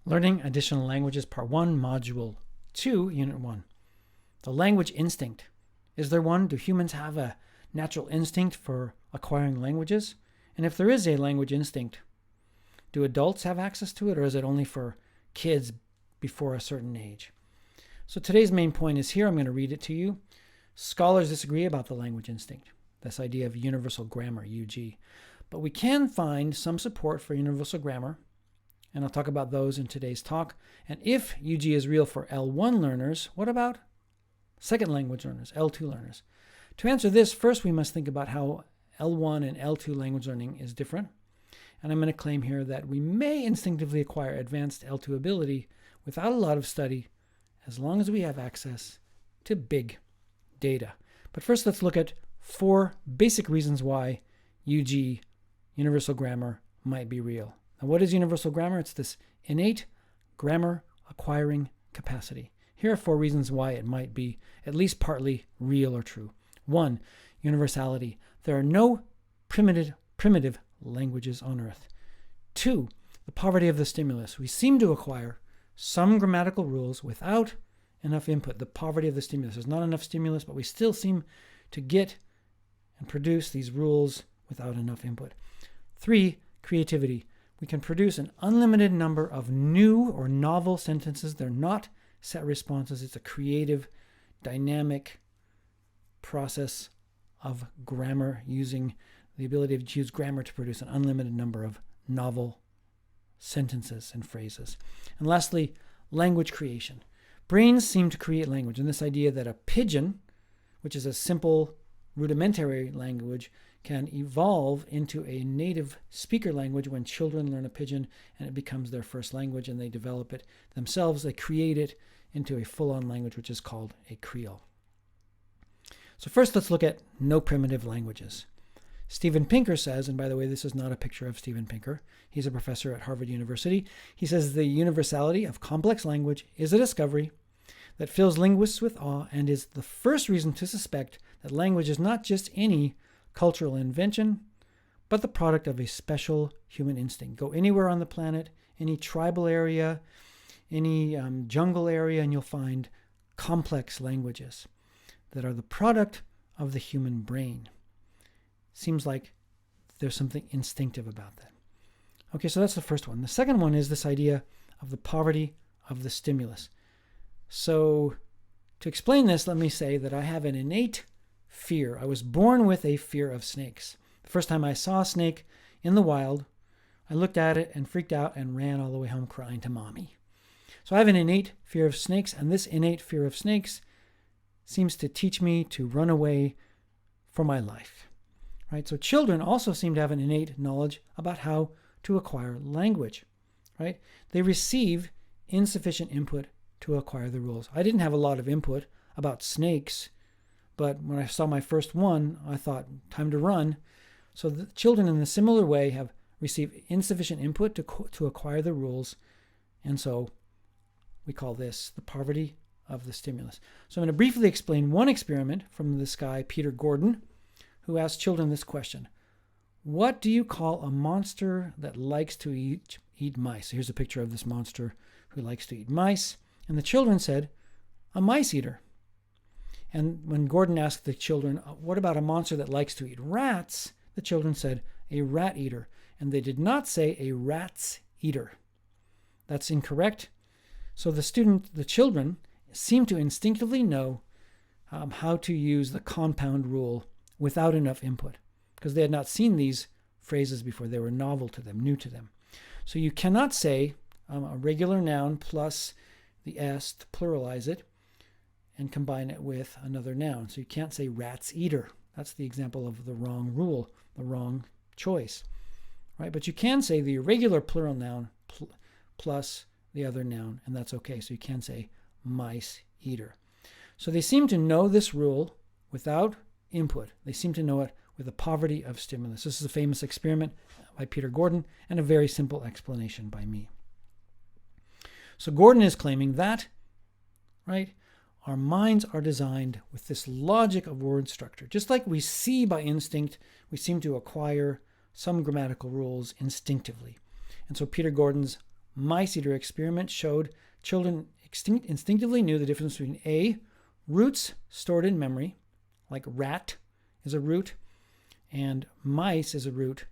Learning Additional Languages, Part 1, Module 2, Unit 1. The language instinct. Is there one? Do humans have a natural instinct for acquiring languages? And if there is a language instinct, do adults have access to it, or is it only for kids before a certain age? So today's main point is here. I'm going to read it to you. Scholars disagree about the language instinct, this idea of universal grammar, UG. But we can find some support for universal grammar, and I'll talk about those in today's talk. And if UG is real for L1 learners, what about second language learners, L2 learners? To answer this, first we must think about how L1 and L2 language learning is different. And I'm going to claim here that we may instinctively acquire advanced L2 ability without a lot of study, as long as we have access to big data. But first, let's look at 4 basic reasons why UG, universal grammar, might be real. Now, what is universal grammar? It's this innate grammar acquiring capacity. Here are 4 reasons why it might be at least partly real or true. 1, universality. There are no primitive languages on Earth. 2, the poverty of the stimulus. We seem to acquire some grammatical rules without enough input. The poverty of the stimulus. There's not enough stimulus, but we still seem to get and produce these rules without enough input. 3, creativity. We can produce an unlimited number of new or novel sentences. They're not set responses. It's a creative, dynamic process of grammar, using the ability to use grammar to produce an unlimited number of novel sentences and phrases. And lastly, language creation. Brains seem to create language, and this idea that a pigeon, which is a simple rudimentary language, can evolve into a native speaker language when children learn a pigeon and it becomes their first language and they develop it themselves. They create it into a full-on language, which is called a Creole. So first, let's look at no primitive languages. Steven Pinker says, and by the way, this is not a picture of Steven Pinker. He's a professor at Harvard University. He says the universality of complex language is a discovery that fills linguists with awe and is the first reason to suspect that language is not just any cultural invention, but the product of a special human instinct. Go anywhere on the planet, any tribal area, any jungle area, and you'll find complex languages that are the product of the human brain. Seems like there's something instinctive about that. Okay, so that's the first one. The second one is this idea of the poverty of the stimulus. So to explain this, let me say that I have an innate fear. I was born with a fear of snakes. The first time I saw a snake in the wild, I looked at it and freaked out and ran all the way home crying to mommy. So I have an innate fear of snakes, and this innate fear of snakes seems to teach me to run away for my life. Right? So children also seem to have an innate knowledge about how to acquire language. Right? They receive insufficient input to acquire the rules. I didn't have a lot of input about snakes, but when I saw my first one, I thought, time to run. So the children in a similar way have received insufficient input to acquire the rules, and so we call this the poverty of the stimulus. So I'm going to briefly explain one experiment from this guy, Peter Gordon, who asked children this question. What do you call a monster that likes to eat mice? So here's a picture of this monster who likes to eat mice. And the children said, a mice eater. And when Gordon asked the children, what about a monster that likes to eat rats? The children said, a rat eater. And they did not say a rat's eater. That's incorrect. So the children seem to instinctively know how to use the compound rule without enough input, because they had not seen these phrases before. They were novel to them, new to them. So you cannot say a regular noun plus the s to pluralize it and combine it with another noun. So you can't say rat's eater. That's the example of the wrong rule, the wrong choice, right? But you can say the irregular plural noun plus the other noun, and that's okay. So you can say mice eater. So they seem to know this rule without input. They seem to know it with a poverty of stimulus. This is a famous experiment by Peter Gordon and a very simple explanation by me. So Gordon is claiming that, right, our minds are designed with this logic of word structure. Just like we see by instinct, we seem to acquire some grammatical rules instinctively. And so Peter Gordon's mice-eater experiment showed children instinctively knew the difference between A, roots stored in memory, like rat is a root, and mice is a root,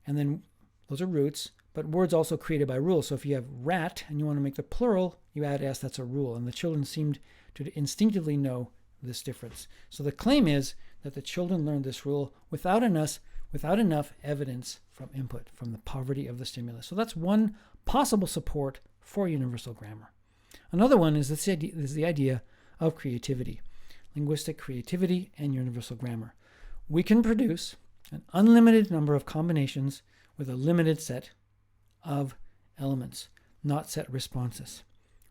and then those are roots, but words also created by rules. So if you have rat and you want to make the plural, you add s, that's a rule. And the children seemed to instinctively know this difference. So the claim is that the children learned this rule without enough evidence from input, from the poverty of the stimulus. So that's one possible support for universal grammar. Another one is the idea of creativity, linguistic creativity and universal grammar. We can produce an unlimited number of combinations with a limited set of elements, not set responses,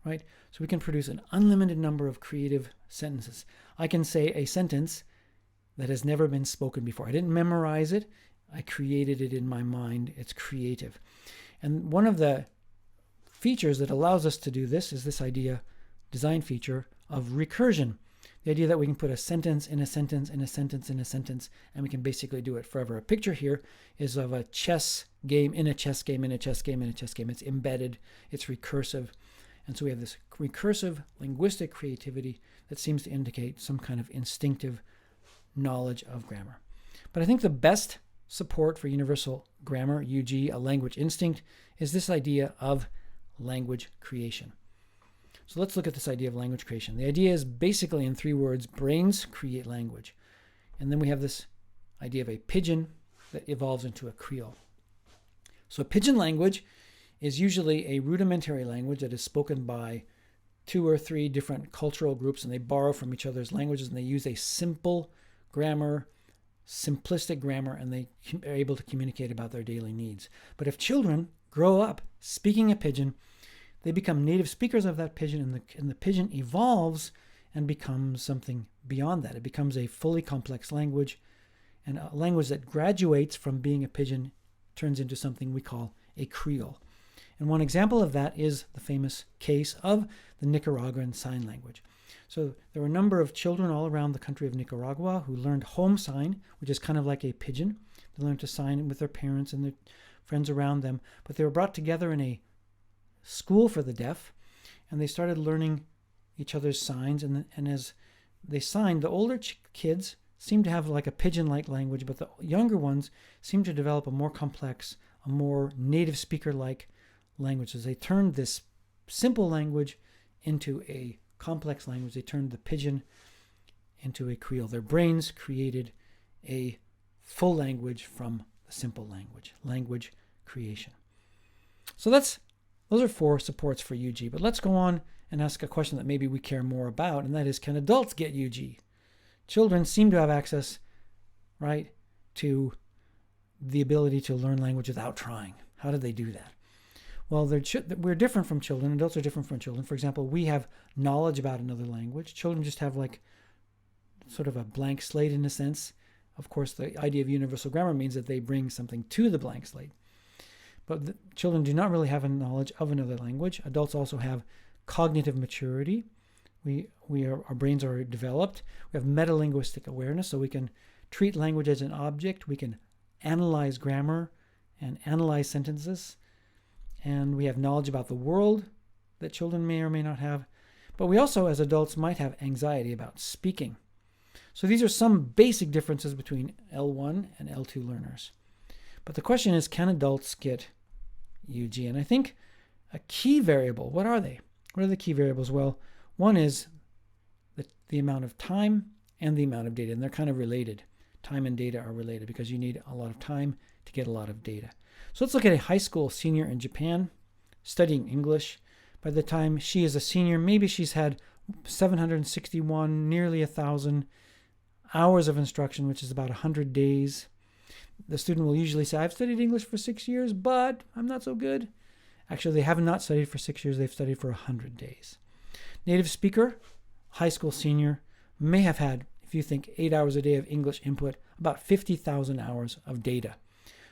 right? So we can produce an unlimited number of creative sentences. I can say a sentence that has never been spoken before. I didn't memorize it. I created it in my mind. It's creative. And one of the features that allows us to do this is this design feature of recursion. The idea that we can put a sentence in a sentence in a sentence in a sentence, and we can basically do it forever. A picture here is of a chess game in a chess game in a chess game in a chess game. It's embedded, it's recursive. And so we have this recursive linguistic creativity that seems to indicate some kind of instinctive knowledge of grammar. But I think the best support for universal grammar, UG, a language instinct, is this idea of language creation. So let's look at this idea of language creation. The idea is basically in 3 words: brains create language. And then we have this idea of a pidgin that evolves into a creole. So a pidgin language is usually a rudimentary language that is spoken by 2 or 3 different cultural groups, and they borrow from each other's languages, and they use a simple grammar, simplistic grammar, and they are able to communicate about their daily needs. But if children grow up speaking a pidgin, they become native speakers of that pidgin, and the pidgin evolves and becomes something beyond that. It becomes a fully complex language, and a language that graduates from being a pidgin turns into something we call a creole. And one example of that is the famous case of the Nicaraguan Sign Language. So there were a number of children all around the country of Nicaragua who learned home sign, which is kind of like a pidgin. They learned to sign with their parents and their friends around them, but they were brought together in a school for the deaf, and they started learning each other's signs, and as they signed, the older kids seemed to have like a pidgin-like language, but the younger ones seemed to develop a more complex, a more native speaker-like language. As they turned this simple language into a complex language, they turned the pidgin into a creole. Their brains created a full language from the simple language creation. So those are 4 supports for UG, but let's go on and ask a question that maybe we care more about, and that is, can adults get UG? Children seem to have access, right, to the ability to learn language without trying. How did they do that? Well, we're different from children. Adults are different from children. For example, we have knowledge about another language. Children just have like sort of a blank slate in a sense. Of course, the idea of universal grammar means that they bring something to the blank slate. But children do not really have a knowledge of another language. Adults also have cognitive maturity. Our brains are developed. We have metalinguistic awareness, so we can treat language as an object. We can analyze grammar and analyze sentences. And we have knowledge about the world that children may or may not have. But we also, as adults, might have anxiety about speaking. So these are some basic differences between L1 and L2 learners. But the question is, can adults get UG? And I think a key variable, what are they? What are the key variables? Well, one is the amount of time and the amount of data, and they're kind of related. Time and data are related because you need a lot of time to get a lot of data. So let's look at a high school senior in Japan studying English. By the time she is a senior, maybe she's had 761, nearly 1,000 hours of instruction, which is about 100 days. The student will usually say, I've studied English for 6 years, but I'm not so good. Actually, they have not studied for 6 years. They've studied for 100 days. Native speaker, high school senior, may have had, if you think 8 hours a day of English input, about 50,000 hours of data.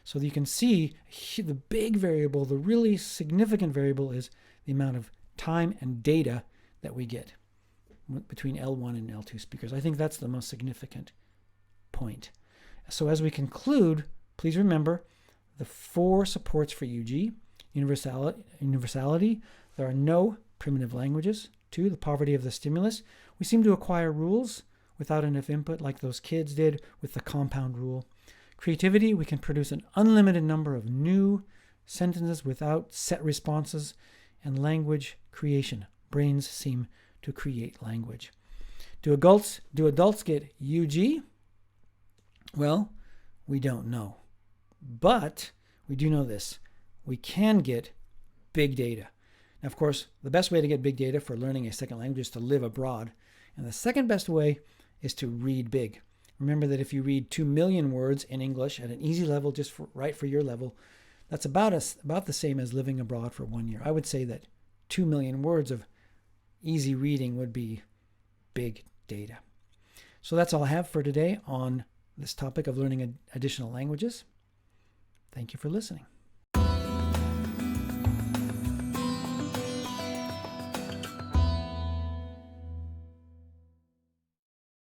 So you can see the big variable, the really significant variable is the amount of time and data that we get between L1 and L2 speakers. I think that's the most significant point. So as we conclude, please remember the 4 supports for UG. universality. There are no primitive languages. 2, the poverty of the stimulus. We seem to acquire rules without enough input, like those kids did with the compound rule. Creativity, we can produce an unlimited number of new sentences without set responses. And language creation. Brains seem to create language. Do adults get UG? Well, we don't know. But we do know this. We can get big data. Now, of course, the best way to get big data for learning a second language is to live abroad. And the second best way is to read big. Remember that if you read 2 million words in English at an easy level, just right for your level, that's about the same as living abroad for 1 year. I would say that 2 million words of easy reading would be big data. So that's all I have for today on this topic of learning additional languages. Thank you for listening.